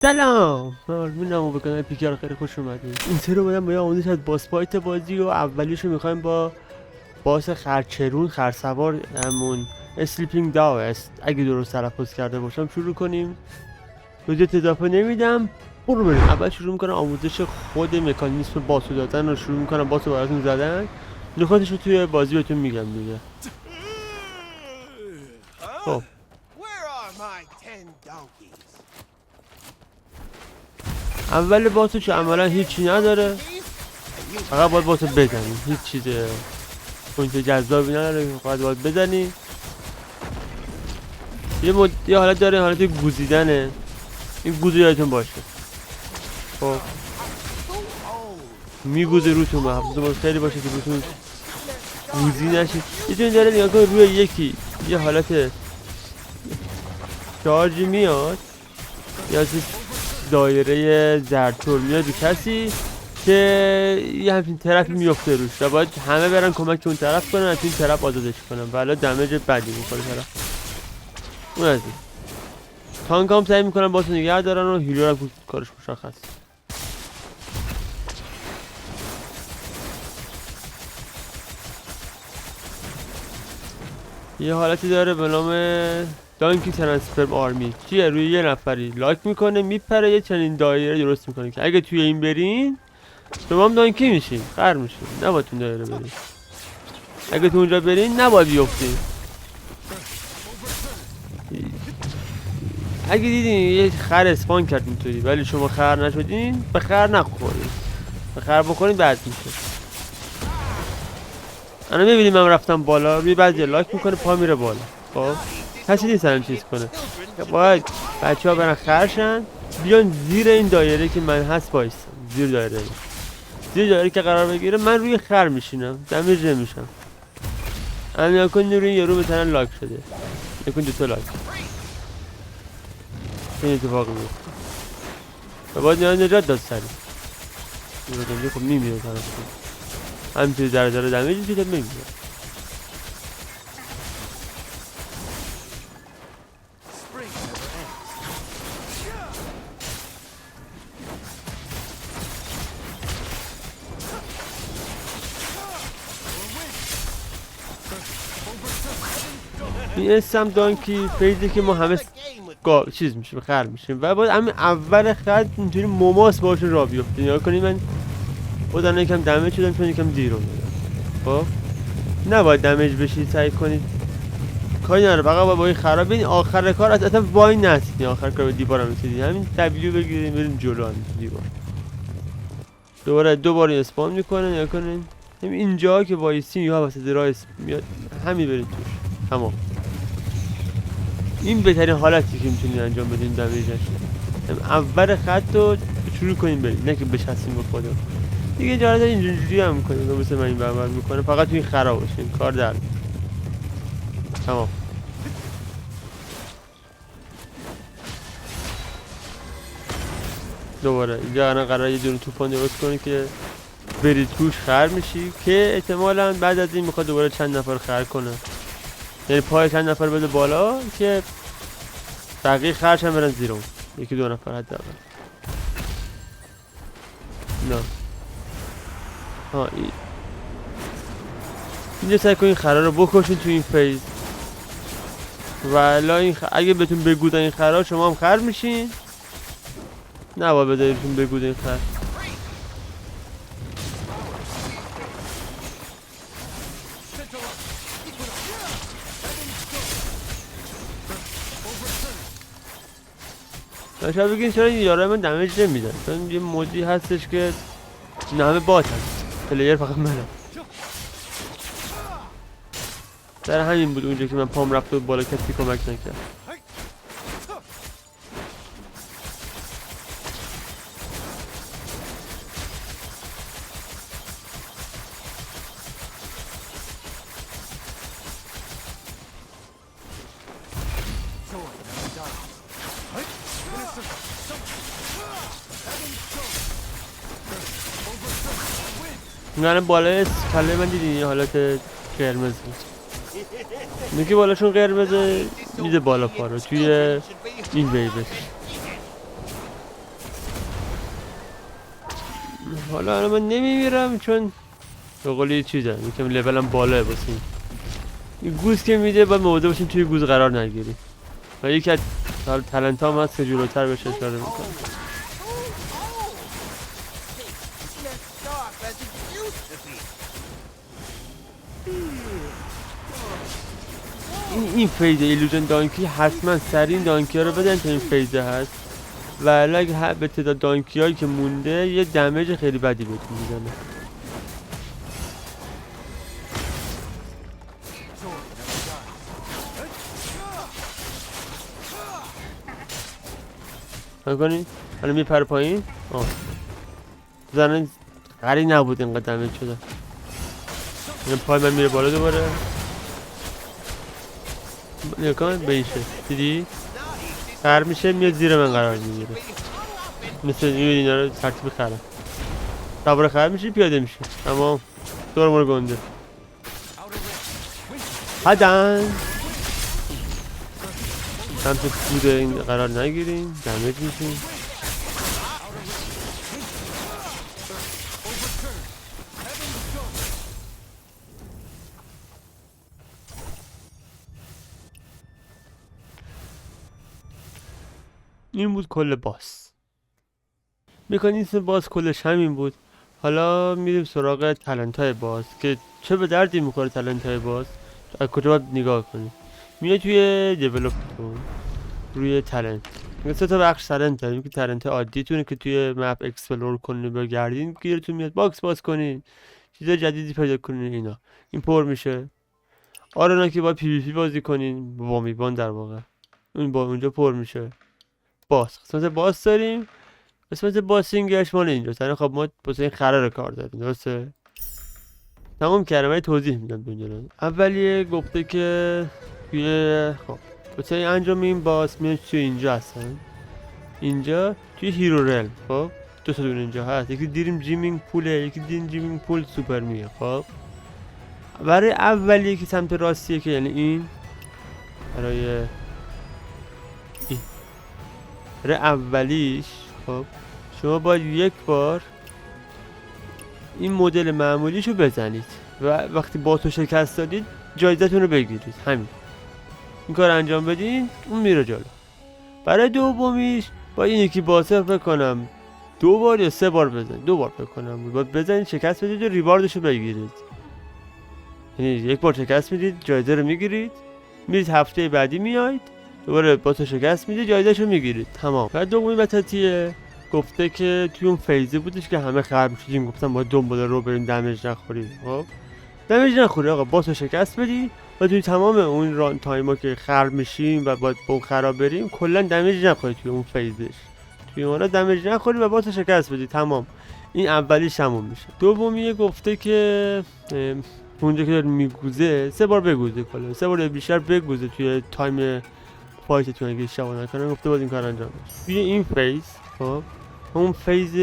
سلام ممنونم به کانال پیکر خیلی خوش اومدید. این سری اومدم با یه آموزش از باس فایت بازی و اولیشو میخوایم با باس خرچرون خرسوار همون اسلیپینگ داو است اگه درست تلفظ کرده باشم شروع کنیم. توضیح اضافه نمیدم، برو بریم. اول شروع میکنم آموزش خود مکانیزم باسو دادن رو شروع میکنم، باسو براتون زدن، نکاتش رو توی بازی بهتون میگم دیگه. خب اول باسو که عملا هیچی نداره، فقط باید باسو بزنیم، هیچ چیز پوینت جذابی نداره، فقط باید بزنیم. یه حالت داره، حالت گوزیدنه، این گوزو یادتون باشه. خب میگوزه روتون، حواستون باشه خیلی باشه که روتون گوزی نشید. یه داره نگاه کنید روی یکی یه حالت چارجی میاد یا دایره زرطور میاد رو کسی که یه همچین طرفی میفته روش و باید همه برن کمک اون طرف کنن، از این طرف آزادش کنن ولی دمیج بدی میکنه طرف. اون از این تانک هم سعی میکنن باسو نگه دارن و هیلو هم کارش مشخص. یه حالتی داره به نام دانکی ترانسفرم آرمی، چیه؟ روی یه نفری لاک میکنه میپره یه چنین دایره درست میکنه که اگه توی این برین شما هم دانکی میشین، خر میشین، نباید اون دایره برین. اگه تو اونجا برین نباید بیفتین. اگه دیدین یه خر اسپان کرد اینطوری ولی شما خر نشدین، به خر نخورین، به خر بخورین بد میشه. الان میبینیم من رفتم بالا، روی بعضی لاک میکنه پا میره بالا. خب کسی نیست هم چیز کنه، باید بچه ها برن خرشن بیان زیر این دایره که من هست بایستم، زیر دایره که قرار بگیره من روی خر میشینم، دمیج نمیشم. الان نکن روی یارو مثلا لاک شده، نکن دوتا لاک، این اتفاقی میفته و باید نجات داد سری. خب میمیره طرف، همینطوری در دمیج میشه میمیره. این اسم دانکی فیزی که ما همه چیز میشیم، خر میشیم و باید همین اول خر اینجوری مماس باشه را بیفته. نگاه کنید من بودن یکم دمیج شدم چون یکم دیر اومدم. خب نباید دمیج بشید، سعی کنید کاری نداره، فقط با این خراب ببین آخر کار اصلا وای نستین، آخر کار به دیوار هم رسیدین، همین تبلیو بگیریم بریم جلو همین دیوار. دوباره اسپان میکنه. نگاه کنین اینجا که وایسین یا واسه راه میاد همین برید توش. تمام. این بهترین حالتی که میتونید انجام بدین دمیج نشه. اول خط رو شروع کنین برید، نه که بچسبین به خودم دیگه. جالب اینجوری هم میکنید مثل من این برابر میکنه، فقط توی خراب باشین کار در. تمام. دوباره اینجا الان قراره یه دونه توپان درست کنی که برید توش خر میشی که احتمالاً بعد از این میخواد دوباره چند نفر خر کنه، یعنی پای چند نفر بده بالا که بقیه خرش هم برن زیر اون، یکی دو نفر حداقل. نه ها اینجا سعی کنین خرا رو بکشین تو این فیز و اگه بهتون بگودن این خرا شما هم خر میشین، نباید بذاریتون بگودن این خر. شاید بگین چرا این یارای من دمیج نمیدن، چون یه مودی هستش که این همه بات هست، پلیر فقط منم. در همین بود اونجا که من پام رفت و بالا کسی کمک نکرد. میگن بالای کله من دیدین یه حالت قرمز بود، میگه بالاشون قرمزه میده بالا پا رو توی این ویبش. حالا الان من نمیمیرم چون به قولی چیزه میگم لولم بالاه باشیم. این گوز که میده باید مواظب باشیم توی گوز قرار نگیریم و یکی از تلنت هم هست که جلوتر بهش اشاره میکنه. این فیزه ایلوژن دانکی حتما سریع این دانکی ها رو بدن تا این فیزه هست و اگه به تعداد دانکی هایی که مونده یه دمیج خیلی بدی بهتون میزنه. نکنید الان میپره پایین. زنن قری نبود اینقدر دمیج شده. این پای من میره بالا دوباره. نکن بیشه دیدی؟ خر میشه میاد زیر من قرار میگیره مثل اینا رو ترتیب خرم سوار خر میشه پیاده میشه اما دور مورو گنده هدن سمت بود این قرار نگیریم دمیج میشیم. این بود کل باس. مکانیزم باس کلش همین بود. حالا میریم سراغ تالنت های باس که چه به دردی میخوره تالنت های باس. از کجا باید نگاه کنیم؟ میای توی دیولپ روی تالنت سه تا بخش تالنت داریم که تالنت عادیتونه که توی مپ اکسپلور کنین بگردین گیرتون میاد باکس باز کنین چیزای جدیدی پیدا کنین. اینا این پر میشه. آرنا که باید پی وی پی بازی کنین با میبان در واقع اون با اونجا پر میشه. باس قسمت باس داریم. قسمت باسینگش مال اینجاست. یعنی خب ما واسه این خرا رو کار داریم درسته. تمام کردم توضیح میدم ببینید. اولیه گفته که توی خب واسه انجام این باس میاد توی اینجا هستن. اینجا توی هیرو رلم خب دو تا دونه اینجا هست. یکی دیریم جیمینگ پوله یکی دین جیمینگ پول سوپر میه. خب برای اولیه که سمت راستیه که یعنی این برای اولیش خب شما باید یک بار این مدل معمولیشو بزنید و وقتی باتو شکست دادید جایزتون رو بگیرید. همین این کار انجام بدین اون میره جلو. برای دومیش باید این یکی باسه فکر کنم 2 بار یا 3 بار بزنید. 2 بار فکر کنم باید بزنید شکست بدید و ریواردشو بگیرید. یعنی یک بار شکست میدید جایزه رو میگیرید میرید هفته بعدی میاید دوباره باتو شکست میدید جایزه‌شو میگیرید. تمام. بعد دومی بتاتیه گفته که توی اون فیزه بودش که همه خراب شدیم گفتم باید دنبال رو بریم دمیج نخوریم. خب دمیج نخوری آقا باتو شکست بدی و توی تمام اون ران تایما که خراب میشیم و باید با اون خراب بریم کلا دمیج نخوری توی اون فیزش. توی اون دمیج نخوری و باتو شکست بدی. تمام. این اولیش تموم میشه. دومیه گفته که اونجا که داره میگوزه 3 بار بگوزه کلا 3 بار بیشتر بگوزه توی تایم فایتتون اگه اشتباه نکنم گفته باید این کار انجام بشه. توی این فیز خب اون فیز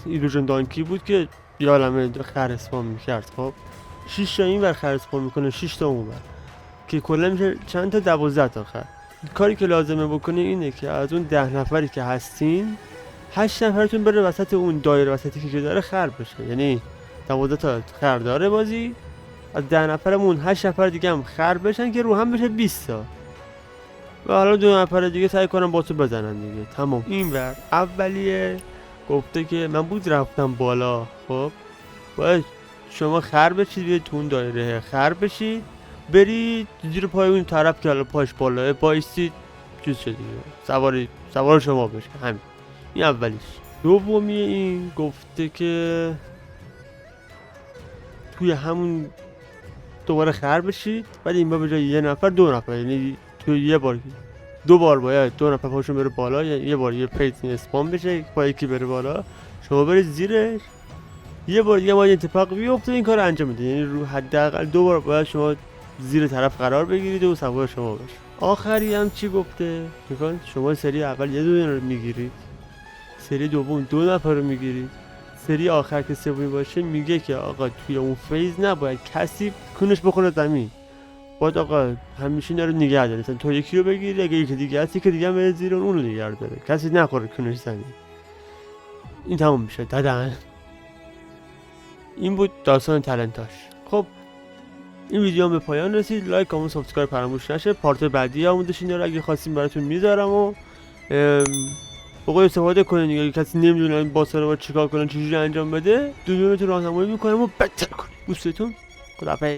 ایلوژن دانکی بود که یه عالمه خر اسپام میکرد. خب 6 تا این ور خر اسپام میکنه 6 تا اون ور که کلا میشه چند تا 12 تا خر. کاری که لازمه بکنه اینه که از اون 10 نفری که هستین 8 نفرتون بره وسط اون دایره وسطی که داره خر بشه. یعنی 12 تا خر داره بازی از 10 نفرمون 8 نفر دیگه هم خر بشن که رو هم بشه 20 تا و حالا 2 نفر دیگه سعی کنم با تو بزنن دیگه. تمام. این ور اولیه گفته که من بود رفتم بالا. خب باید شما خر بشید بیاید تو اون دایره خر بشید برید زیر پای اون طرف که حالا پاش بالاه بایستید چیز شد دیگه سوار شما بشه. همین. این اولیش. دومی این گفته که توی همون دوباره خر بشید ولی این بار به جای یه نفر 2 نفر یعنی توی یه بار 2 بار باید 2 نفر پاشون بره بالا یه بار یه پیتین اسپام بشه با یکی بره بالا شما برید زیرش یه بار دیگه باید اتفاق بیفته این کار انجام میدید. یعنی رو حداقل 2 بار باید شما زیر طرف قرار بگیرید و سوار شما بشه. آخری هم چی گفته؟ میگن شما سری اول یه دونه رو میگیرید سری دوم 2 نفر رو میگیرید سری آخر که سومی باشه میگه که آقا توی اون فیز نباید کسی کونش بخوره زمین. باید آقا همیشه اینا رو نگه داره. مثلا تو یکی رو بگیری اگه یکی دیگه هستی که دیگه هم زیر اون رو نگه داره کسی نخوره کونش زمین. این تموم میشه. دادن این بود داستان تلنتاش. خب این ویدیو هم به پایان رسید. لایک کامنت سابسکرایب فراموش نشه. پارت بعدی آموزش اینا رو اگه خواستین براتون میذارم و بقول استفاده کنین. اگه کسی نمیدونه با سرور چیکار کنه چجوری انجام بده دونیتون راهنمایی میکنم و بهتر کنین. دوستتون خداحافظ.